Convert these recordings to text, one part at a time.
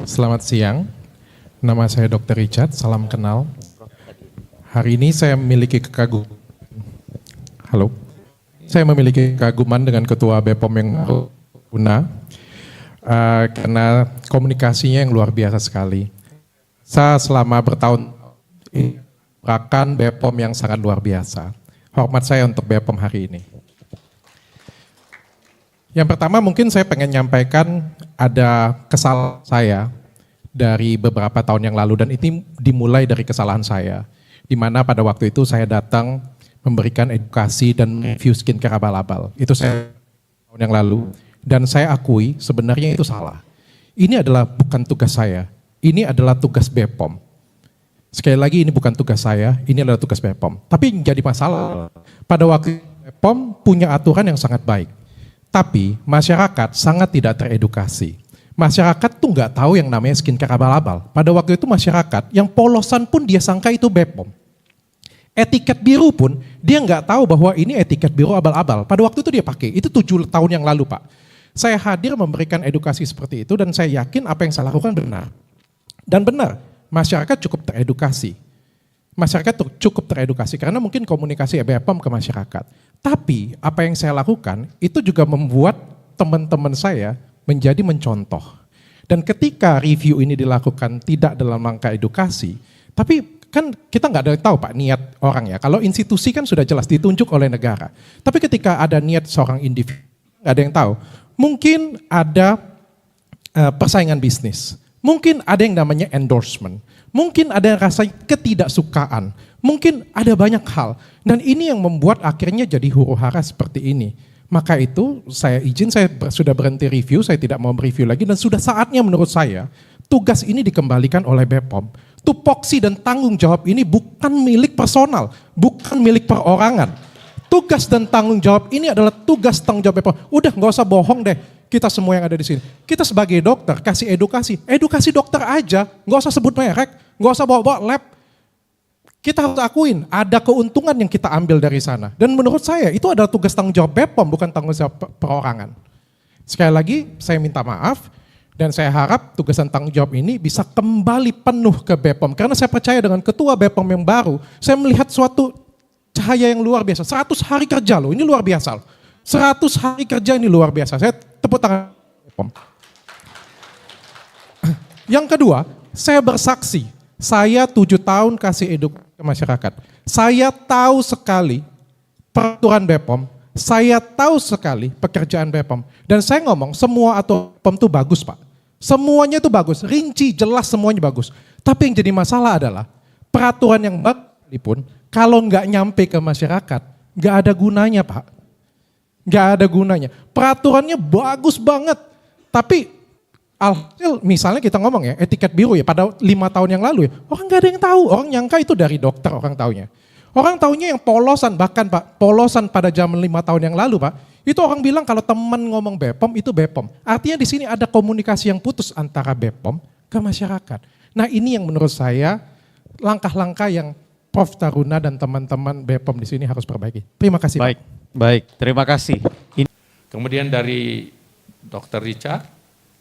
Selamat siang, nama saya Dr. Richard, salam kenal. Hari ini saya memiliki kekaguman. Halo, saya memiliki kekaguman dengan Ketua BPOM yang Una, karena komunikasinya yang luar biasa sekali. Saya selama bertahun ini merupakan BPOM yang sangat luar biasa. Hormat saya untuk BPOM hari ini. Yang pertama mungkin saya pengen nyampaikan ada kesalahan saya dari beberapa tahun yang lalu dan ini dimulai dari kesalahan saya. Di mana pada waktu itu saya datang memberikan edukasi dan review skincare abal-abal. Itu saya tahun yang lalu dan saya akui sebenarnya itu salah. Ini adalah bukan tugas saya, ini adalah tugas BPOM. Sekali lagi ini bukan tugas saya, ini adalah tugas BPOM. Tapi jadi masalah, pada waktu BPOM punya aturan yang sangat baik. Tapi masyarakat sangat tidak teredukasi. Masyarakat tuh nggak tahu yang namanya skincare abal-abal. Pada waktu itu masyarakat yang polosan pun dia sangka itu BPOM. Etiket biru pun dia nggak tahu bahwa ini etiket biru abal-abal. Pada waktu itu dia pakai, itu 7 tahun yang lalu Pak. Saya hadir memberikan edukasi seperti itu dan saya yakin apa yang saya lakukan benar. Dan benar, masyarakat cukup teredukasi. Masyarakat cukup teredukasi karena mungkin komunikasi BPOM ke masyarakat. Tapi apa yang saya lakukan itu juga membuat teman-teman saya menjadi mencontoh. Dan ketika review ini dilakukan tidak dalam rangka edukasi, tapi kan kita nggak ada yang tahu Pak niat orang ya. Kalau institusi kan sudah jelas ditunjuk oleh negara. Tapi ketika ada niat seorang individu, nggak ada yang tahu. Mungkin ada persaingan bisnis. Mungkin ada yang namanya endorsement. Mungkin ada yang rasa ketidaksukaan. Mungkin ada banyak hal. Dan ini yang membuat akhirnya jadi huru-hara seperti ini. Maka itu saya izin, saya sudah berhenti review, saya tidak mau mereview lagi. Dan sudah saatnya menurut saya, tugas ini dikembalikan oleh BPOM. Tupoksi dan tanggung jawab ini bukan milik personal, bukan milik perorangan. Tugas dan tanggung jawab ini adalah tugas tanggung jawab BPOM. Udah gak usah bohong deh, kita semua yang ada di sini. Kita sebagai dokter kasih edukasi dokter aja, gak usah sebut merek, gak usah bawa-bawa lab. Kita harus akuin ada keuntungan yang kita ambil dari sana. Dan menurut saya itu adalah tugas tanggung jawab BPOM, bukan tanggung jawab perorangan. Sekali lagi saya minta maaf dan saya harap tugas dan tanggung jawab ini bisa kembali penuh ke BPOM. Karena saya percaya dengan ketua BPOM yang baru, saya melihat suatu cahaya yang luar biasa. 100 hari kerja loh, ini luar biasa loh. 100 hari kerja ini luar biasa. Saya tepuk tangan BPOM. Yang kedua, saya bersaksi. Saya 7 tahun kasih edukasi ke masyarakat. Saya tahu sekali peraturan BPOM, saya tahu sekali pekerjaan BPOM. Dan saya ngomong semua aturan BPOM itu bagus Pak. Semuanya itu bagus, rinci, jelas semuanya bagus. Tapi yang jadi masalah adalah peraturan yang bagus pun kalau nggak nyampe ke masyarakat, nggak ada gunanya Pak. Nggak ada gunanya. Peraturannya bagus banget, tapi alhasil misalnya kita ngomong ya etiket biru ya pada 5 tahun yang lalu ya orang nggak ada yang tahu, orang nyangka itu dari dokter orang taunya. Orang taunya yang polosan bahkan Pak, polosan pada zaman 5 tahun yang lalu Pak, itu orang bilang kalau teman ngomong BPOM itu BPOM. Artinya di sini ada komunikasi yang putus antara BPOM ke masyarakat. Nah ini yang menurut saya langkah-langkah yang Prof. Taruna dan teman-teman BPOM di sini harus perbaiki. Terima kasih Baik, Pak. Baik, terima kasih. Kemudian dari Dr. Richard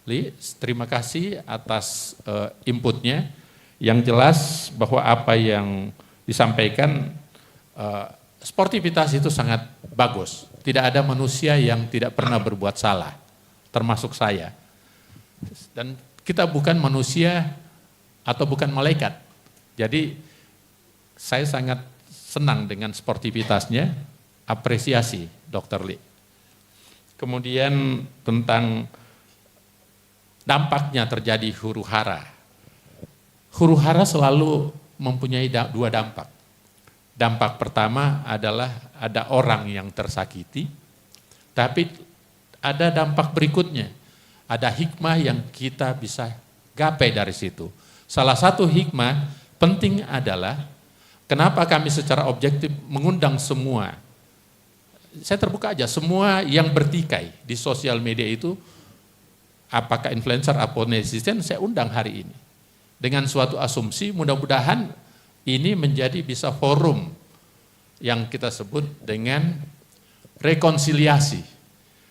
Lee, terima kasih atas inputnya. Yang jelas bahwa apa yang disampaikan, sportivitas itu sangat bagus. Tidak ada manusia yang tidak pernah berbuat salah, termasuk saya. Dan kita bukan manusia atau bukan malaikat. Jadi saya sangat senang dengan sportivitasnya, apresiasi Dr. Lee. Kemudian tentang dampaknya terjadi huru-hara. Huru-hara selalu mempunyai 2 dampak. Dampak pertama adalah ada orang yang tersakiti, tapi ada dampak berikutnya. Ada hikmah yang kita bisa gapai dari situ. Salah satu hikmah penting adalah kenapa kami secara objektif mengundang semua. Saya terbuka aja, semua yang bertikai di sosial media itu, apakah influencer atau netizen, saya undang hari ini. Dengan suatu asumsi mudah-mudahan ini menjadi bisa forum yang kita sebut dengan rekonsiliasi.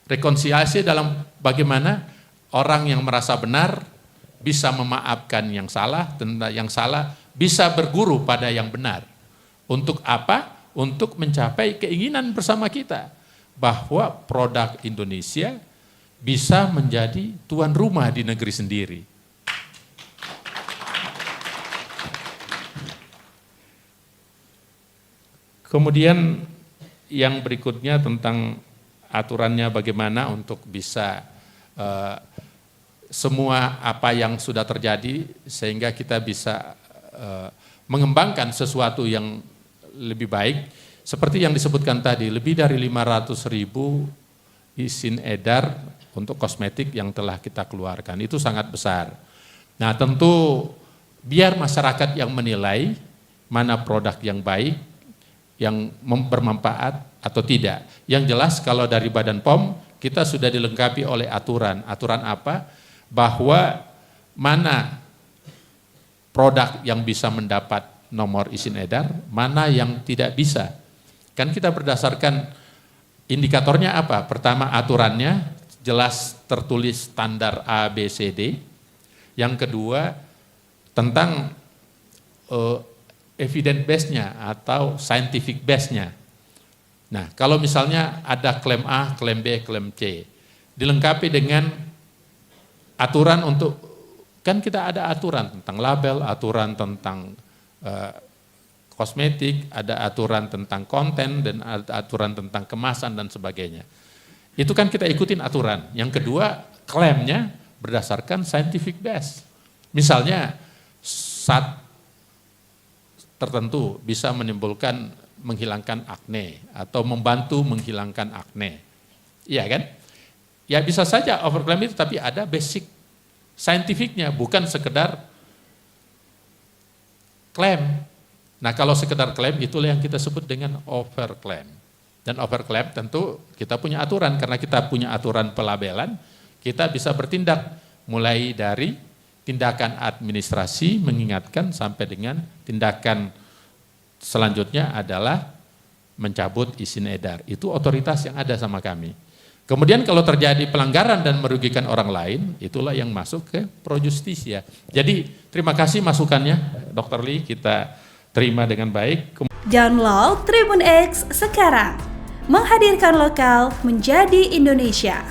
Rekonsiliasi dalam bagaimana orang yang merasa benar bisa memaafkan yang salah, tentang yang salah bisa berguru pada yang benar. Untuk apa? Untuk mencapai keinginan bersama kita bahwa produk Indonesia bisa menjadi tuan rumah di negeri sendiri. Kemudian yang berikutnya tentang aturannya bagaimana untuk bisa semua apa yang sudah terjadi sehingga kita bisa mengembangkan sesuatu yang lebih baik. Seperti yang disebutkan tadi, lebih dari 500.000 izin edar untuk kosmetik yang telah kita keluarkan. Itu sangat besar. Nah tentu biar masyarakat yang menilai mana produk yang baik, yang bermanfaat atau tidak. Yang jelas kalau dari Badan POM kita sudah dilengkapi oleh aturan. Aturan apa? Bahwa mana produk yang bisa mendapat nomor izin edar, mana yang tidak bisa. Kan kita berdasarkan indikatornya apa? Pertama aturannya jelas tertulis standar A, B, C, D. Yang kedua tentang evidence base-nya atau scientific base-nya. Nah, kalau misalnya ada klaim A, klaim B, klaim C, dilengkapi dengan aturan untuk, kan kita ada aturan tentang label, aturan tentang kosmetik, ada aturan tentang konten, dan ada aturan tentang kemasan dan sebagainya. Itu kan kita ikutin aturan. Yang kedua, klaimnya berdasarkan scientific base. Misalnya, zat tertentu bisa menimbulkan menghilangkan akne atau membantu menghilangkan akne. Iya kan? Ya bisa saja overclaim itu, tapi ada basic scientificnya, bukan sekedar klaim. Nah kalau sekedar klaim itulah yang kita sebut dengan overclaim. Dan overclaim tentu kita punya aturan, karena kita punya aturan pelabelan, kita bisa bertindak mulai dari tindakan administrasi mengingatkan sampai dengan tindakan selanjutnya adalah mencabut izin edar. Itu otoritas yang ada sama kami. Kemudian kalau terjadi pelanggaran dan merugikan orang lain, itulah yang masuk ke pro justisia. Jadi terima kasih masukannya Dr. Lee, kita terima dengan baik. Download Tribun X sekarang, menghadirkan lokal menjadi Indonesia.